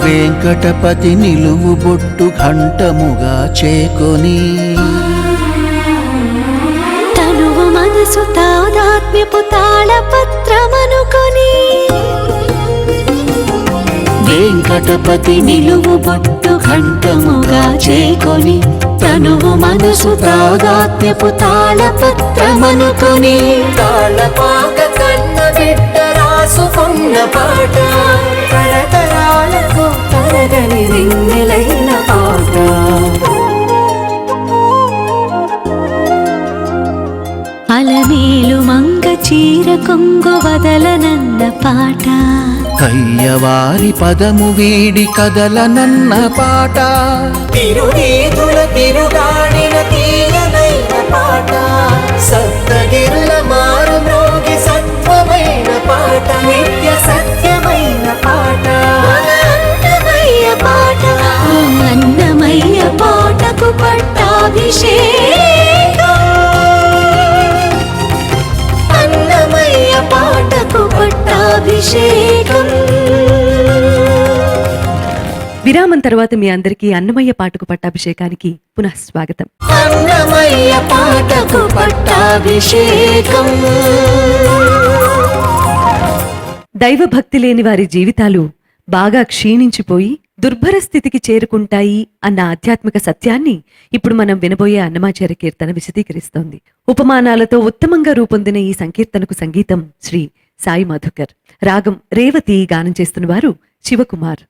వెంకటపతి నిలువు బొట్టు ఘంటముగా చేకొని తనువు మనసు తాదాత్మ్యపు తాళపత్రమనుకొని వెంకటపతి నిలువు బొట్టు ఘంటముగా చేకొని తనువు మనసు తాదాత్మ్యపు తాళపత్రమనుకొని తాళపాక కన్న బిడ్డ రాసుకున్న పాట తరతరాలకు తరగని రింగిలైన పాట అలమేలు మంగ చీర కొంగు వదలనన్న పాట కయ్యవారి పదము వీడి కదలనన్న పాట తిరునీతుల తిరుగాడిన తీయనైన పాట సప్తగిరుల మారు మ్రోగి సత్వమైన పాట నిత్య సత్యమైన పాట అన్నమయ్య పాట అన్నమయ్య పాటకు పట్టాభిషేకం అన్నమయ్య పాటకు పట్టాభిషేకం. విరామం తర్వాత మీ అందరికీ అన్నమయ్య పాటకు పట్టాభిషేకానికి పునః స్వాగతం. అన్నమయ్య పాటకు పట్టాభిషేకం. దైవభక్తి లేని వారి జీవితాలు బాగా క్షీణించిపోయి దుర్భర స్థితికి చేరుకుంటాయి అన్న ఆధ్యాత్మిక సత్యాన్ని ఇప్పుడు మనం వినబోయే అన్నమాచార్య కీర్తన విశదీకరిస్తోంది. ఉపమానాలతో ఉత్తమంగా రూపొందిన ఈ సంకీర్తనకు సంగీతం శ్రీ సాయి మధుకర్, రాగం రేవతి, గానం చేస్తున్న వారు శివకుమార్.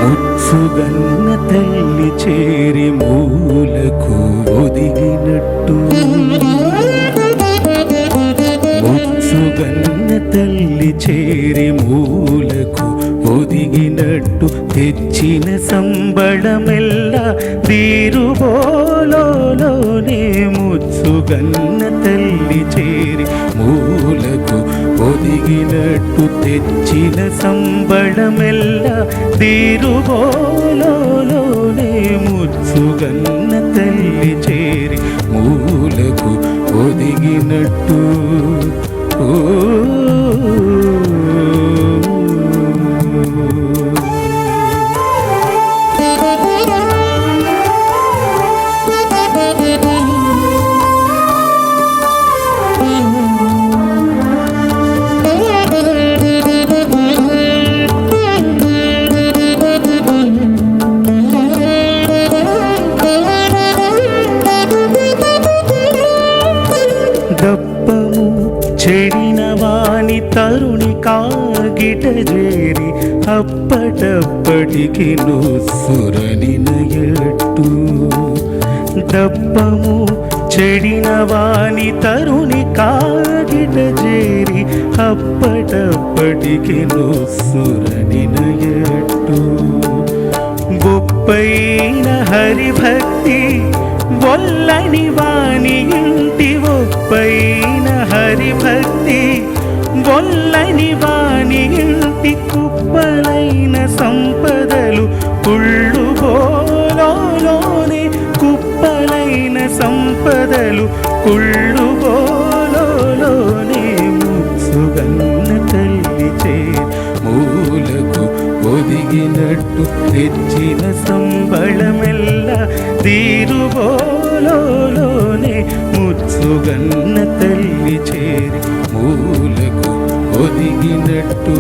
ముత్సుగన్న తల్లి చేరి మూలకు ఒదిగినట్టు, ముత్సుగన్న తల్లి చేరి మూలకు ఒదిగినట్టు తెచ్చిన సంబళమెల్లా తీరుబోలోనే. ముత్సుగన్న తల్లి చేరి మూలకు ఒదిగినట్టు తెచ్చిన సంబళమెల్లా తీరుబోలోనే. ముత్సుగన్న తల్లి చేరి మూలకు ఒదిగినట్టు. ఓ దప్పము చెడిన వాని తరుణి కాగిట చేరి అప్పటప్పటికి నుసురనినయట్టు. దప్పము చెడిన వాని తరుణి కాగిట చేరి అప్పటప్పటికి నుసురనినయట్టు. గొప్పైన హరిభక్తి వల్లని వాని ఇంటి, ఒప్పైన హరిభక్తి వల్లని వాని ఇంటి కుప్పలైన సంపదలు కుళ్ళుబోలోనే. కుప్పలైన సంపదలు కుళ్ళుబోలోనే. ముత్సుగన్న తల్లి చేరి మూలకు ఒదిగినట్టు తెచ్చిన సంబళమెల్లా తీరుబోలోనే. ముత్సుగన్న తల్లి చేరి మూలకు ఒదిగినట్టు.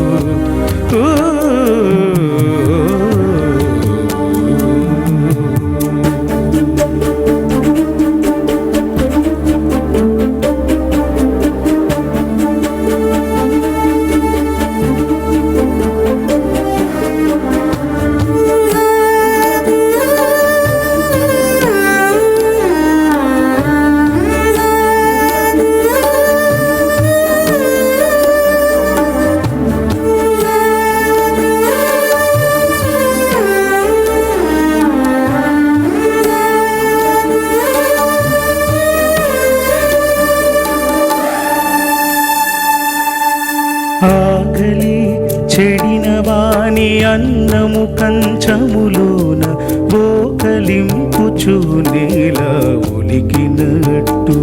అన్నము కంచములోన బోకలింపుచు నేల ఒలికినట్టు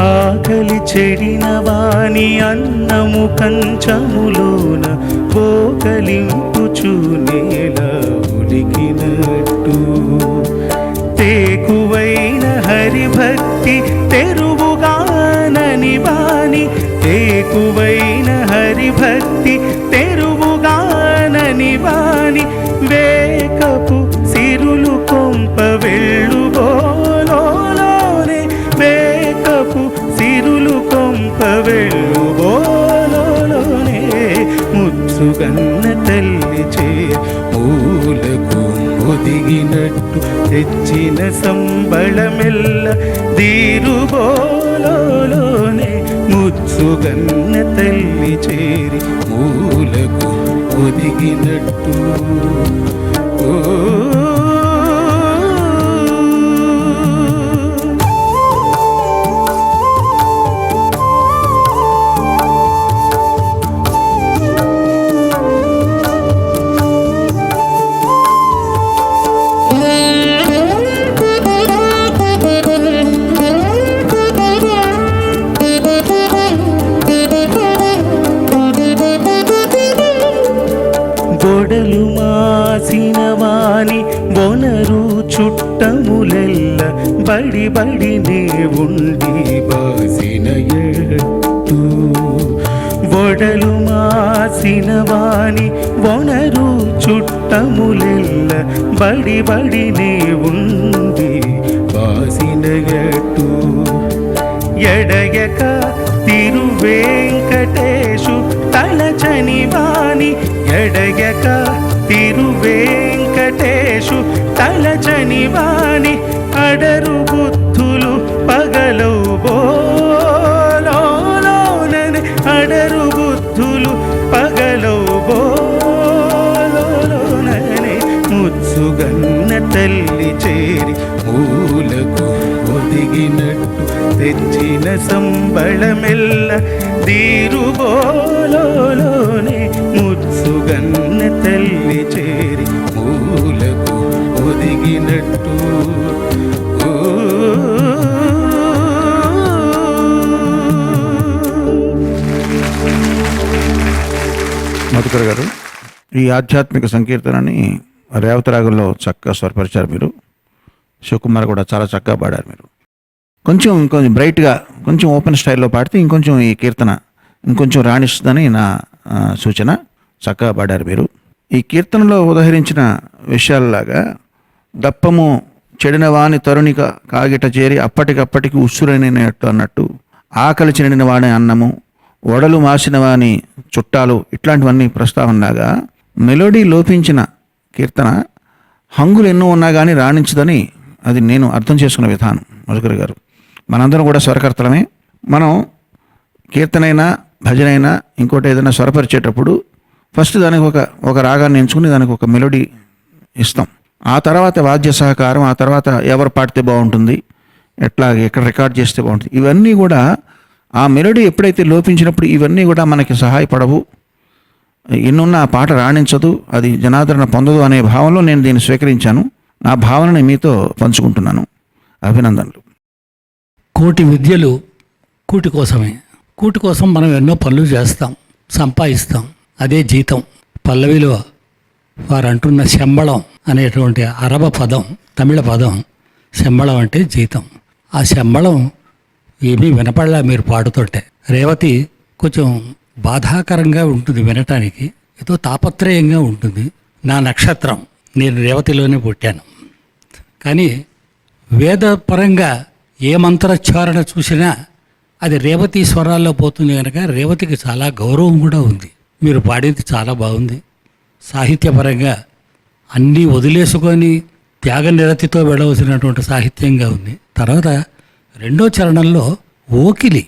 ఆకలి చెడిన వాని అన్నము కంచములోన బోకలింపుచు నేల ఒలికినట్టు తేకువైన హరిభక్తి తెరువుగానని వాని తేకువైన హరిభక్తి తెరువుగానని వాని వేకపు సిరులు కొంప వెళ్ళుబోలోనే వేకపు సిరులు కొంప వెళ్ళుబోలోనే ముత్సుగన్న తల్లి చే మూలకు ఒదిగినట్టు తెచ్చిన సంబళమెల్ల దీరుబోలోనే ముత్సుగన్న తల్లి చేరి మూలకు ఒదిగినట్టు ఓ గొడలు మాసిన వాని బొనరు చుట్టములెల్ల బడి బడినే ఉండి బాసిన ఎట్టు గొడలు మాసిన వాని బొనరు చుట్టములెల్ల బడి బడినే ఉండి బాసిన ఎట్టు ఎడయక తిరువేంకటేశు తలచని వాని ఎడయక తిరువేంకటేశు తలచని వాని అడరు బుద్ధులు పగలవు బోలోనని అడరు బుద్ధులు పగలవు బోలోనని ముత్సుగన్న తల్లి చేరి మూలకు ఒదిగినట్టు తెచ్చిన సంబళమెల్ల దీరుబోలోనే ముత్సుగన్న తల్లి చేరి మూలకు ఒదిగినట్టు ఓ మధుకర్ గారు, ఈ ఆధ్యాత్మిక సంకీర్తనని రేవతరాగంలో చక్కగా స్వరపరిచారు మీరు. శివకుమార్ కూడా చాలా చక్కగా పాడారు మీరు. కొంచెం బ్రైట్గా కొంచెం ఓపెన్ స్టైల్లో పాడితే ఇంకొంచెం ఈ కీర్తన ఇంకొంచెం రాణిస్తుందని నా సూచన. చక్కగా పాడారు మీరు. ఈ కీర్తనలో ఉదహరించిన విషయాలలాగా దప్పము చెడిన వాని తరుణిక కాగిట చేరి అప్పటికప్పటికి ఉస్సురైనట్టు అన్నట్టు, ఆకలి చెడిన వాని అన్నము, వడలు మాసిన వాని చుట్టాలు, ఇట్లాంటివన్నీ ప్రస్తావనలాగా మెలోడీ లోపించిన కీర్తన హంగులు ఎన్నో ఉన్నా కానీ రాణించదని అది నేను అర్థం చేసుకున్న విధానం. మధుకర్ గారు, మనందరం కూడా స్వరకర్తలమే. మనం కీర్తనైనా భజనైనా ఇంకోటి ఏదైనా స్వరపరిచేటప్పుడు ఫస్ట్ దానికి ఒక రాగాన్ని ఎంచుకుని దానికి ఒక మెలోడీ ఇస్తాం. ఆ తర్వాత వాద్య సహకారం, ఆ తర్వాత ఎవరు పాడితే బాగుంటుంది, ఎక్కడ రికార్డ్ చేస్తే బాగుంటుంది, ఇవన్నీ కూడా ఆ మెలోడీ ఎప్పుడైతే లోపించినప్పుడు ఇవన్నీ కూడా మనకి సహాయపడవు, ఎన్నున్న ఆ పాట రాణించదు, అది జనాదరణ పొందదు అనే భావనలో నేను దీన్ని స్వీకరించాను. నా భావనని మీతో పంచుకుంటున్నాను. అభినందనలు. కోటి విద్యలు కూటి కోసమే. కూటి కోసం మనం ఎన్నో పనులు చేస్తాం, సంపాదిస్తాం, అదే జీతం. పల్లవిలో వారు అంటున్న శంబళం అనేటువంటి అరబ పదం, తమిళ పదం శంబళం అంటే జీతం. ఆ శంబళం ఏమీ వినపడలా మీరు పాడుతుంటే. రేవతి కొంచెం బాధాకరంగా ఉంటుంది వినటానికి, ఏదో తాపత్రయంగా ఉంటుంది. నా నక్షత్రం, నేను రేవతిలోనే పుట్టాను. కానీ వేదపరంగా ఏ మంత్రోచ్చారణ చూసినా అది రేవతి స్వరాల్లో పోతుంది కనుక రేవతికి చాలా గౌరవం కూడా ఉంది. మీరు పాడేది చాలా బాగుంది. సాహిత్యపరంగా అన్నీ వదిలేసుకొని త్యాగ నిరతితో వెళ్ళవలసినటువంటి సాహిత్యంగా ఉంది. తర్వాత రెండో చరణంలో ఓకిలి,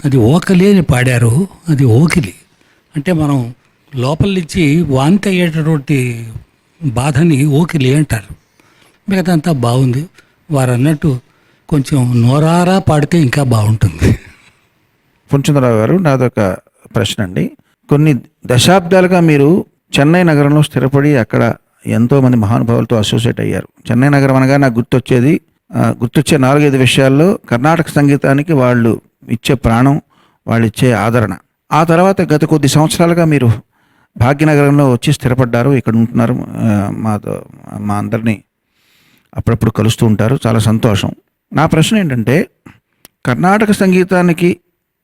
అది ఓకలి అని పాడారు. అది ఓకిలి అంటే మనం లోపల నుంచి వాంతి అయ్యేటటువంటి బాధని ఓకిలి అంటారు. మిగతాంతా బాగుంది. వారు అన్నట్టు కొంచెం నోరారా పాడితే ఇంకా బాగుంటుంది. పుంచంద్రరావు గారు, నాదొక ప్రశ్న అండి. కొన్ని దశాబ్దాలుగా మీరు చెన్నై నగరంలో స్థిరపడి అక్కడ ఎంతోమంది మహానుభావులతో అసోసియేట్ అయ్యారు. చెన్నై నగరం అనగా నాకు గుర్తొచ్చే 4-5 విషయాల్లో కర్ణాటక సంగీతానికి వాళ్ళు ఇచ్చే ప్రాణం, వాళ్ళు ఇచ్చే ఆదరణ. ఆ తర్వాత గత కొద్ది సంవత్సరాలుగా మీరు భాగ్యనగరంలో వచ్చి స్థిరపడ్డారు, ఇక్కడ ఉంటున్నారు, మా అందరినీ అప్పుడప్పుడు కలుస్తూ ఉంటారు. చాలా సంతోషం. నా ప్రశ్న ఏంటంటే, కర్ణాటక సంగీతానికి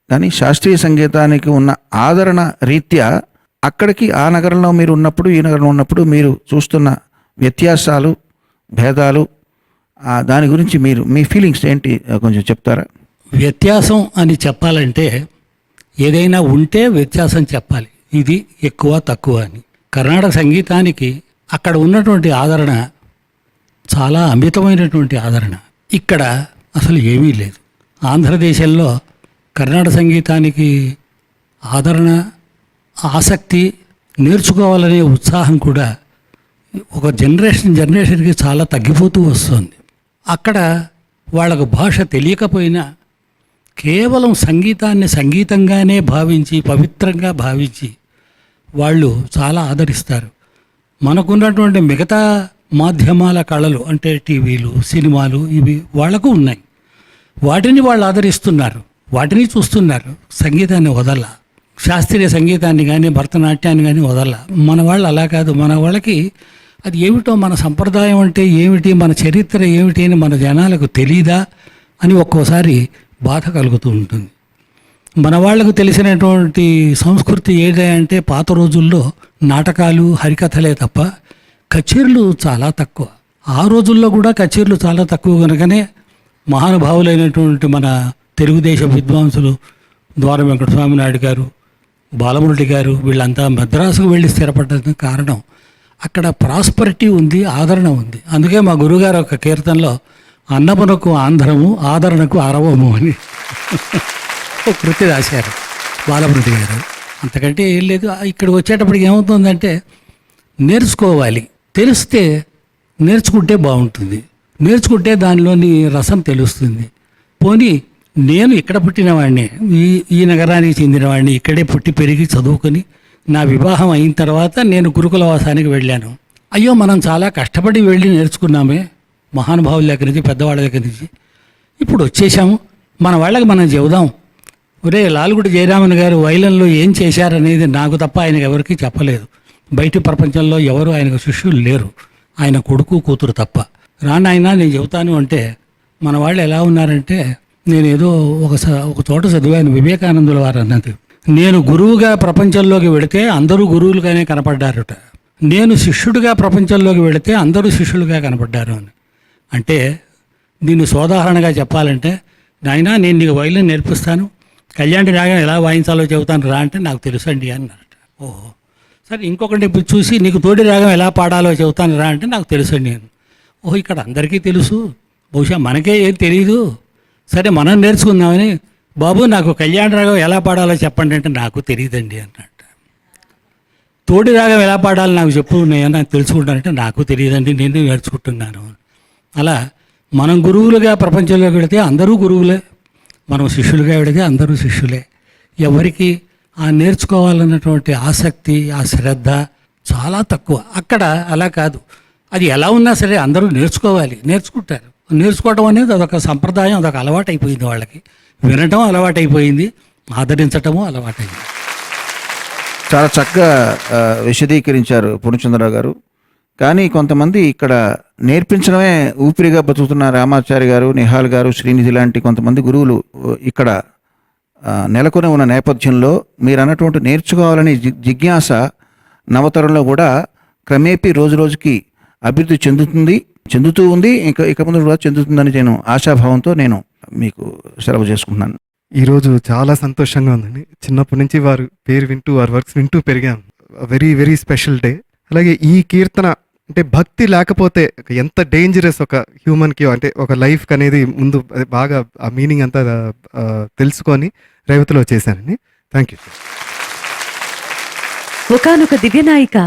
కానీ శాస్త్రీయ సంగీతానికి ఉన్న ఆదరణ రీత్యా అక్కడికి ఆ నగరంలో మీరు ఉన్నప్పుడు ఈ నగరంలో ఉన్నప్పుడు మీరు చూస్తున్న వ్యత్యాసాలు, భేదాలు, దాని గురించి మీ ఫీలింగ్స్ ఏంటి కొంచెం చెప్తారా? వ్యత్యాసం అని చెప్పాలంటే ఏదైనా ఉంటే వ్యత్యాసం చెప్పాలి, ఇది ఎక్కువ తక్కువ అని. కర్ణాటక సంగీతానికి అక్కడ ఉన్నటువంటి ఆదరణ చాలా అమితమైనటువంటి ఆదరణ. ఇక్కడ అసలు ఏమీ లేదు. ఆంధ్రదేశంలో కర్ణాటక సంగీతానికి ఆదరణ, ఆసక్తి, నేర్చుకోవాలనే ఉత్సాహం కూడా ఒక జనరేషన్కి చాలా తగ్గిపోతూ వస్తుంది. అక్కడ వాళ్ళకు భాష తెలియకపోయినా కేవలం సంగీతాన్ని సంగీతంగానే భావించి, పవిత్రంగా భావించి వాళ్ళు చాలా ఆదరిస్తారు. మనకున్నటువంటి మిగతా మాధ్యమాల కళలు అంటే టీవీలు, సినిమాలు, ఇవి వాళ్లకు ఉన్నాయి. వాటిని వాళ్ళు ఆదరిస్తున్నారు, వాటిని చూస్తున్నారు. సంగీతాన్ని వదల, శాస్త్రీయ సంగీతాన్ని కానీ భరతనాట్యాన్ని కానీ వదల. మన వాళ్ళు అలా కాదు. మన వాళ్ళకి అది ఏమిటో, మన సంప్రదాయం అంటే ఏమిటి, మన చరిత్ర ఏమిటి అని మన జనాలకు తెలీదా అని ఒక్కోసారి బాధ కలుగుతూ ఉంటుంది. మన వాళ్లకు తెలిసినటువంటి సంస్కృతి ఏంటంటే పాత రోజుల్లో నాటకాలు, హరికథలే తప్ప కచేరీలు చాలా తక్కువ. ఆ రోజుల్లో కూడా కచేరీలు చాలా తక్కువ కనుకనే మహానుభావులైనటువంటి మన తెలుగుదేశం విద్వాంసులు ద్వారం వెంకటస్వామి నాయుడు గారు, బాలమురళి గారు వీళ్ళంతా మద్రాసుకు వెళ్ళి స్థిరపడడానికి కారణం అక్కడ ప్రాస్పరిటీ ఉంది, ఆదరణ ఉంది. అందుకే మా గురుగారు ఒక కీర్తనలో అన్నమునకు ఆంధ్రము, ఆదరణకు అరవము అని ఒక కృతి రాశారు బాలమురళి గారు. అంతకంటే ఏం లేదు. ఇక్కడికి వచ్చేటప్పటికి ఏమవుతుందంటే నేర్చుకోవాలి, తెలిస్తే నేర్చుకుంటే బాగుంటుంది, నేర్చుకుంటే దానిలోని రసం తెలుస్తుంది. పోనీ నేను ఇక్కడ పుట్టినవాడిని, ఈ నగరానికి చెందినవాడిని, ఇక్కడే పుట్టి పెరిగి చదువుకొని నా వివాహం అయిన తర్వాత నేను గురుకులవాసానికి వెళ్ళాను. అయ్యో మనం చాలా కష్టపడి వెళ్ళి నేర్చుకున్నామే, మహానుభావుల దగ్గర నుంచి, పెద్దవాళ్ళ దగ్గర నుంచి. ఇప్పుడు వచ్చేసాము, మన వాళ్ళకి మనం చెబుదాం. ఒరే లాల్గుడి జయరామన్ గారు వైలన్లో ఏం చేశారనేది నాకు తప్ప ఆయనకు ఎవరికీ చెప్పలేదు. బయటి ప్రపంచంలో ఎవరు ఆయనకు శిష్యులు లేరు, ఆయన కొడుకు కూతురు తప్ప. రానాయన నేను చెబుతాను అంటే మన వాళ్ళు ఎలా ఉన్నారంటే, నేనేదో ఒక చోట చదివాను, వివేకానందుల వారు అన్నది, నేను గురువుగా ప్రపంచంలోకి వెళితే అందరూ గురువులుగానే కనపడ్డారుట, నేను శిష్యుడిగా ప్రపంచంలోకి వెళితే అందరూ శిష్యులుగా కనపడ్డారు అని. అంటే దీన్ని సోదాహరణగా చెప్పాలంటే, నాయన నేను నీకు వైలిన్ నేర్పిస్తాను, కళ్యాణి రాగం ఎలా వాయించాలో చెబుతాను రా అంటే నాకు తెలుసండి అన్నారట. ఓహో సరే, ఇంకొకటి చూసి నీకు తోడి రాగం ఎలా పాడాలో చెబుతాను రా అంటే నాకు తెలుసండి అని. ఓహో ఇక్కడ అందరికీ తెలుసు, బహుశా మనకే ఏం తెలీదు, సరే మనం నేర్చుకుందామని, బాబు నాకు కళ్యాణ రాగం ఎలా పాడాలో చెప్పండి అంటే నాకు తెలియదండి అన్నట్టు. తోడి రాగం ఎలా పాడాలో నాకు చెప్పు, నేను తెలుసుకుంటానంటే నాకు తెలియదండి, నేను నేర్చుకుంటున్నాను. అలా మనం గురువులుగా ప్రపంచంలోకి వెళితే అందరూ గురువులే, మనం శిష్యులుగా వెళితే అందరూ శిష్యులే. ఎవరికి ఆ నేర్చుకోవాలన్నటువంటి ఆసక్తి, ఆ శ్రద్ధ చాలా తక్కువ. అక్కడ అలా కాదు. అది ఎలా ఉన్నా సరే అందరూ నేర్చుకోవాలి, నేర్చుకుంటారు. నేర్చుకోవడం అనేది అదొక సంప్రదాయం, అదొక అలవాటు అయిపోయింది వాళ్ళకి. వినటం అలవాటైపోయింది, ఆదరించటము అలవాటైంది. చాలా చక్కగా విశదీకరించారు పూర్ణచంద్రరావు గారు. కానీ కొంతమంది ఇక్కడ నేర్పించడమే ఊపిరిగా బతుకుతున్న రామాచారి గారు, నిహాల్ గారు, శ్రీనిధి లాంటి కొంతమంది గురువులు ఇక్కడ నెలకొని ఉన్న నేపథ్యంలో మీరు అన్నటువంటి నేర్చుకోవాలని జిజ్ఞాస నవతరంలో కూడా క్రమేపీ రోజు రోజుకి అభివృద్ధి చెందుతూ ఉంది, ఇక ముందు కూడా చెందుతుందని నేను ఆశాభావంతో నేను మీకు సెలవు చేసుకుంటున్నాను. ఈరోజు చాలా సంతోషంగా ఉందండి. చిన్నప్పటి నుంచి వారు పేరు వింటూ, వారి వర్క్స్ వింటూ పెరిగాం. Very very special day. అలాగే ఈ కీర్తన అంటే భక్తి లేకపోతే ఎంత డేంజరస్ ఒక హ్యూమన్కి, అంటే ఒక లైఫ్కి అనేది ముందు అది బాగా ఆ మీనింగ్ అంతా తెలుసుకొని రేవతిలో చేశానండి. Thank you. ఒకానొక దివ్యనాయిక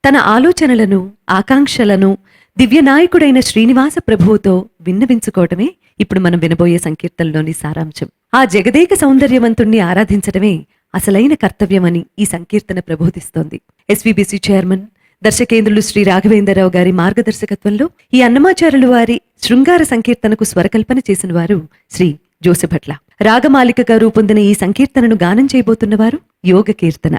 తన ఆలోచనలను, ఆకాంక్షలను దివ్యనాయకుడైన శ్రీనివాస ప్రభువుతో విన్నవించుకోవటమే ఇప్పుడు మనం వినబోయే సంకీర్తనలోని సారాంశం. ఆ జగదేక సౌందర్యవంతుణ్ణి ఆరాధించటమే అసలైన కర్తవ్యమని ఈ సంకీర్తన ప్రబోధిస్తోంది. ఎస్వీబీసీ చైర్మన్ దర్శకేంద్రులు శ్రీ రాఘవేంద్రరావు గారి మార్గదర్శకత్వంలో ఈ అన్నమాచారులు వారి శృంగార సంకీర్తనకు స్వరకల్పన చేసిన వారు శ్రీ జోసెభట్ల. రాగమాలికగా రూపొందిన ఈ సంకీర్తనను గానం చేయబోతున్నవారు యోగ కీర్తన.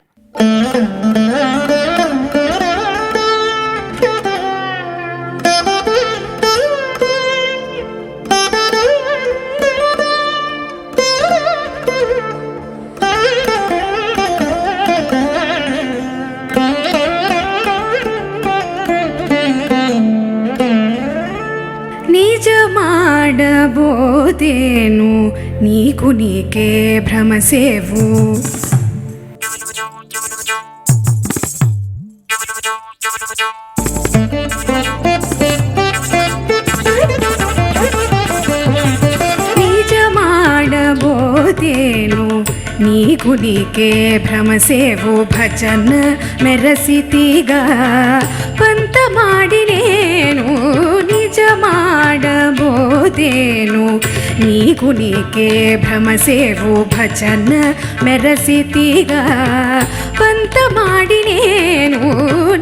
నిజమాడబోతేను నీకు నీకే భ్రమసేవు, నిజమాడబోతేను నీకు నీకే భ్రమసేవు. భజన మెరసితిగా పంత ಮಾಡಿ నేను నిజమాడబోతేను నీకు నీకే భ్రమసేవు. భజన మెరసితిగా పంత ಮಾಡಿ నేను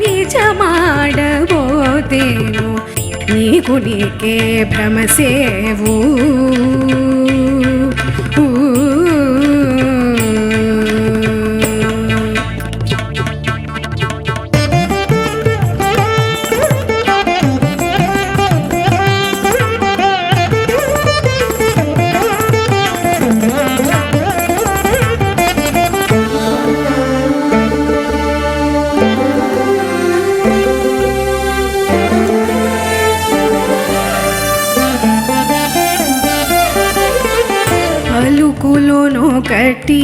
నిజమాడబోతేను నీకు నీకే భ్రమసేవు. పలుకులోనొకటి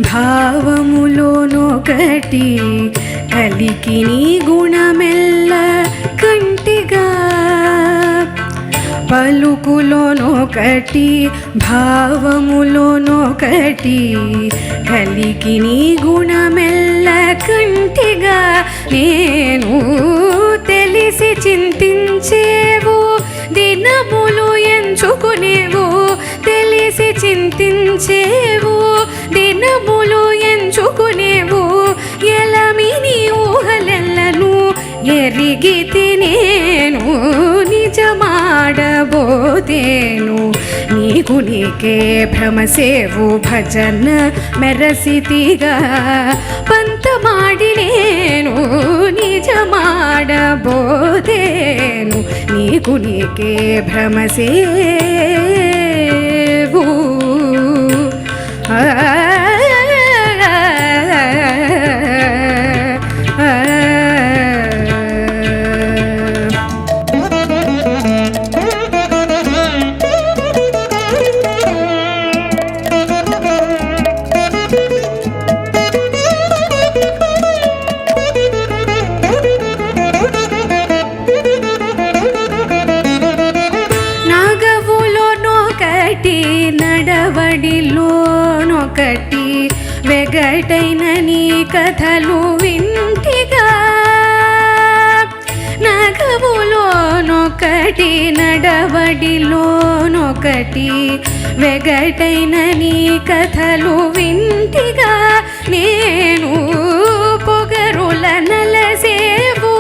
భావములోనొకటి కలికి నీ గుణమెల్ల కంటిగా. పలుకులోనొకటి భావములోనొకటి కలికి నీ గుణమెల్ల కంటిగా. నేను తెలిసి చింతించేవు దినములు ఎంచుకునేవు, తెలిసి చింతించేవు దినములు ఎంచుకునేవు. ఎలమి నీ ఊహలెల్లను ఎరిగితి నేను నిజమాడబోతేను నీకు నీకే భ్రమసేవు. భజన మెరసితిగా పంత ಮಾಡಿ నేను నిజమాడబోతేను నీకు నీకే భ్రమసేవు. నడవడిలోనొకటి వెగటైన నీ కథలు వింటిగా. నగవులోనొకటి నడవడిలోనొకటి వెగటైన నీ కథలు వింటిగా. నేను పొగరుల నలసేవు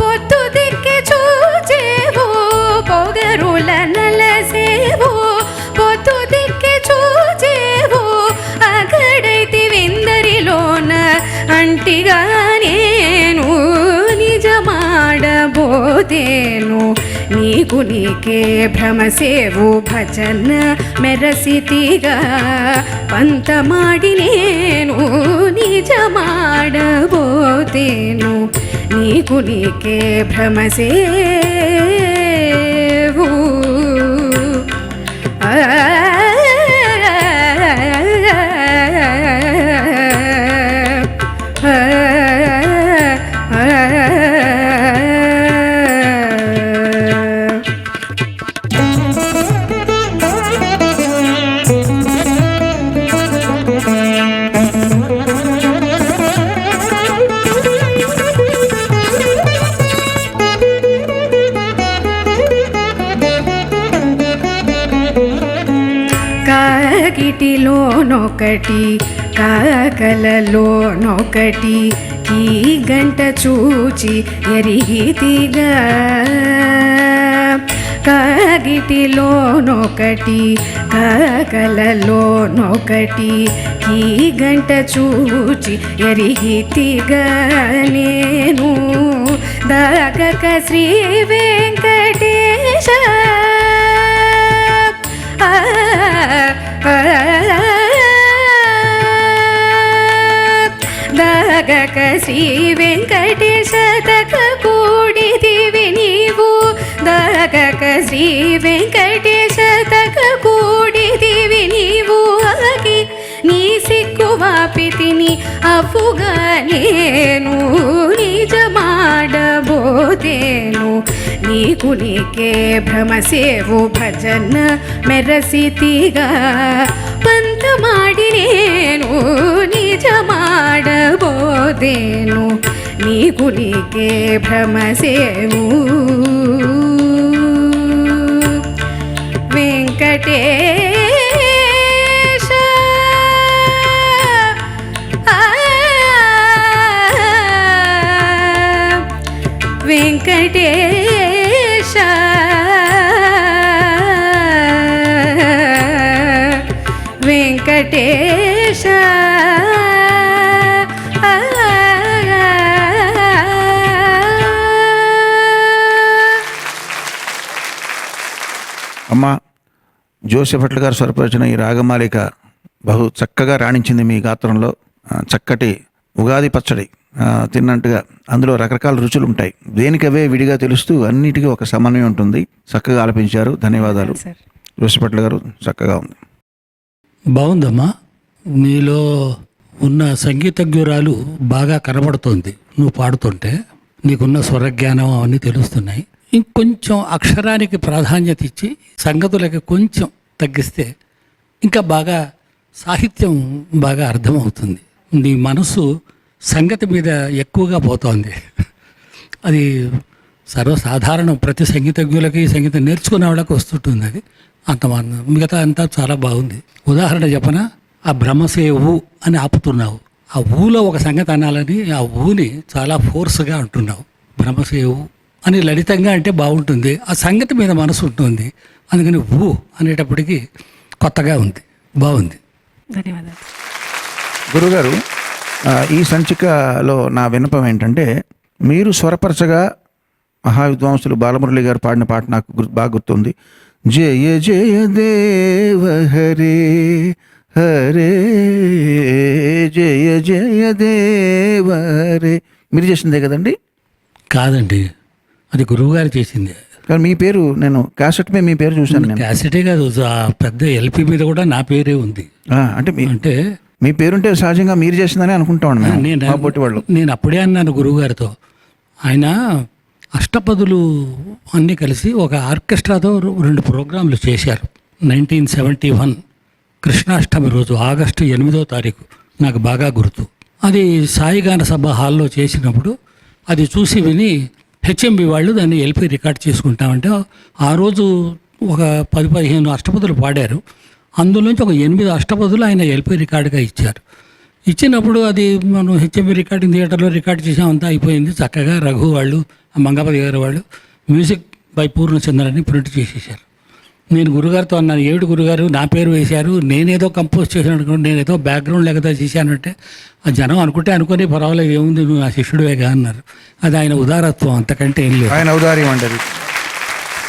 పొత్తు దిక్కి చూచేవు, పొగరుల నలసేవు పొత్తు దిక్కి చూచేవు. అగడైతి విందరిలోన అంటిగా నేను నిజమాడబోతేను నీకు నీకే భ్రమసేవు. భజన మెరసితిగా పంత ಮಾಡಿ నేను నిజమాడబోతేను నీకు నీకే భ్రమసేవు. కాకిటిలోనొకటి కాకలలోనొకటి ఈ గంట చూచి ఎరిగితిగా కాగిటిలోనొకటి కాకలలోనొకటి ఈ గంట చూచి ఎరిగితిగా నేను దాగక శ్రీ వెంకటేశ దాగక శ్రీ వెంకటేశ తక కూడిదివి నీవు దాగక శ్రీ వెంకటేశ తక కూడిదివి నీవు ఆగి నీ సిక్కు వాపితిని అప్పుగా నేను నిజమాడబోతేను నీకు నీకే భ్రమసేవు భజన మెరసితిగా పంతమాడి నేను నిజమాడబోతేను నీకు నీకే భ్రమసేవు వెంకటేశ వెంకటేశ వెంకటేశ అమ్మ జోసెఫ్ భట్ల గారు స్వరపరిచిన ఈ రాగమాలిక బహు చక్కగా రాణించింది మీ గాత్రంలో. చక్కటి ఉగాది పచ్చడి తిన్నట్టుగా అందులో రకరకాల రుచులు ఉంటాయి, దేనికవే విడిగా తెలుస్తూ అన్నిటికీ ఒక సమన్వయం ఉంటుంది. చక్కగా ఆలపించారు, ధన్యవాదాలు. జోసెఫ్ భట్ల గారు చక్కగా ఉంది. బాగుందమ్మా, నీలో ఉన్న సంగీతజ్ఞురాలు బాగా కనబడుతోంది. నువ్వు పాడుతుంటే నీకున్న స్వరజ్ఞానం అవన్నీ తెలుస్తున్నాయి. ఇంకొంచెం అక్షరానికి ప్రాధాన్యత ఇచ్చి సంగతులకి కొంచెం తగ్గిస్తే ఇంకా బాగా సాహిత్యం బాగా అర్థమవుతుంది. నీ మనసు సంగతి మీద ఎక్కువగా పోతోంది. అది సర్వసాధారణం, ప్రతి సంగీతజ్ఞులకి సంగీతం నేర్చుకునే వాళ్ళకి వస్తుంటుంది. అది అంత మిగతా అంతా చాలా బాగుంది. ఉదాహరణ చెప్పనా, ఆ భ్రమసేవు అని ఆపుతున్నావు, ఆ ఊలో ఒక సంగతి అనాలని ఆ ఊని చాలా ఫోర్స్గా అంటున్నావు. భ్రమసేవు అని లలితంగా అంటే బాగుంటుంది, ఆ సంగతి మీద మనసు ఉంటుంది. అందుకని ఊ అనేటప్పటికీ కొత్తగా ఉంది, బాగుంది. ధన్యవాదాలు గురుగారు. ఈ సంచికలో నా విన్నపం ఏంటంటే, మీరు స్వరపరచగా మహావిద్వాంసులు బాలమురళి గారు పాడిన పాట నాకు బాగా గుర్తుంది. జయ జయ దేవ హరే హరే జయ జయ దేవ హరే, మీరు చేసిందే కదండి? కాదండి, అది గురువుగారు చేసింది. కానీ మీ పేరు నేను క్యాసెట్ మీద మీ పేరు చూశాను. నేను క్యాసెటే కాదు, ఆ పెద్ద ఎల్పి మీద కూడా నా పేరే ఉంది. అంటే అంటే మీ పేరుంటే సహజంగా మీరు చేసిందని అనుకుంటాను వాళ్ళు. నేను అప్పుడే అన్నాను గురువుగారితో, ఆయన అష్టపదులు అన్నీ కలిసి ఒక ఆర్కెస్ట్రాతో 2 ప్రోగ్రాంలు చేశారు. 1971 కృష్ణాష్టమి రోజు ఆగస్టు 8వ తారీఖు నాకు బాగా గుర్తు. అది సాయిగాన సభ హాల్లో చేసినప్పుడు అది చూసి విని హెచ్ఎంబి వాళ్ళు దాన్ని ఎల్పి రికార్డ్ చేసుకుంటామంటే ఆ రోజు ఒక 10-15 అష్టపదులు పాడారు. అందులోంచి ఒక 8 అష్టపదులు ఆయన ఎల్పి రికార్డుగా ఇచ్చారు. ఇచ్చినప్పుడు అది మనం హెచ్ఎంబి రికార్డింగ్ థియేటర్లో రికార్డ్ చేసామంతా అయిపోయింది. చక్కగా రఘు వాళ్ళు, మంగపతి గారు వాళ్ళు మ్యూజిక్ బై పూర్ణచంద్రని ప్రింట్ చేసేసారు. నేను గురుగారితో అన్నాను, ఏమిటి గురుగారు నా పేరు వేశారు, నేనేదో కంపోజ్ చేశాను అనుకోండి, నేనేదో బ్యాక్గ్రౌండ్ లేకపోతే చేశానంటే ఆ జనం అనుకొని పర్వాలేదు, ఏముంది నువ్వు నా శిష్యుడివేగా అన్నారు. అది ఆయన ఉదారత్వం, అంతకంటే ఏం లేదు. ఆయన ఔదార్యం అంటది.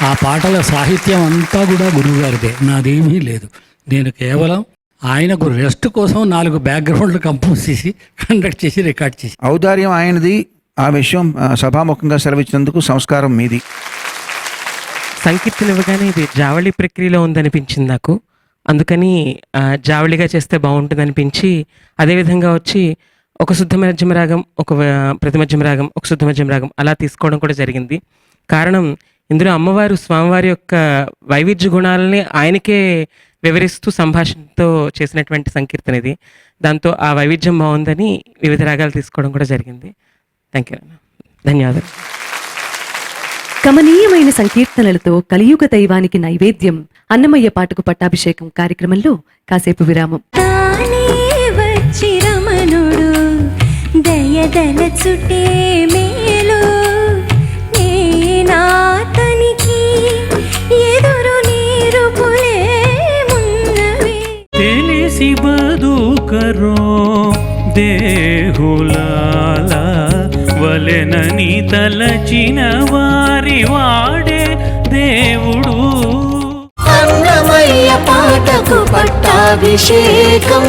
ఆ పాటల సాహిత్యం అంతా కూడా గురువుగారిదే, నాదేమీ లేదు. నేను కేవలం ఆయనకు రెస్ట్ కోసం 4 బ్యాక్గ్రౌండ్లు కంపోజ్ చేసి కండక్ట్ చేసి రికార్డ్ చేసి. ఔదార్యం ఆయనది, ఆ విషయం సభాముఖంగా సెలవిచ్చినందుకు సంస్కారం మీది. సంకీర్తన ఇవ్వగానే ఇది జావళి ప్రక్రియలో ఉందనిపించింది నాకు. అందుకని జావళిగా చేస్తే బాగుంటుంది అనిపించి, అదేవిధంగా వచ్చి ఒక శుద్ధ మధ్యమ రాగం, ఒక ప్రతి మధ్యమ రాగం, ఒక శుద్ధ మధ్యమ రాగం అలా తీసుకోవడం కూడా జరిగింది. కారణం ఇందులో అమ్మవారు స్వామివారి యొక్క వైవిధ్య గుణాలని ఆయనకే వివరిస్తూ సంభాషణతో చేసినటువంటి సంకీర్తన ఇది. దాంతో ఆ వైవిధ్యం బాగుందని వివిధ రాగాలు తీసుకోవడం కూడా జరిగింది. థ్యాంక్ యూ, ధన్యవాదాలు. కమనీయమైన సంకీర్తనలతో కలియుగ దైవానికి నైవేద్యం అన్నమయ్య పాటకు పట్టాభిషేకం కార్యక్రమంలో కాసేపు విరామం. తానేవ వచ్చి రమణుడు దయదలచుటే మేలు నేనాతనికి ఎదురు నీరు పులే మున్నవి తెలిసి బదుకరో దేహులాల వలెనని తలచిన వారి వాడే దేవుడు. అన్నమయ్య పాటకు పట్టాభిషేకం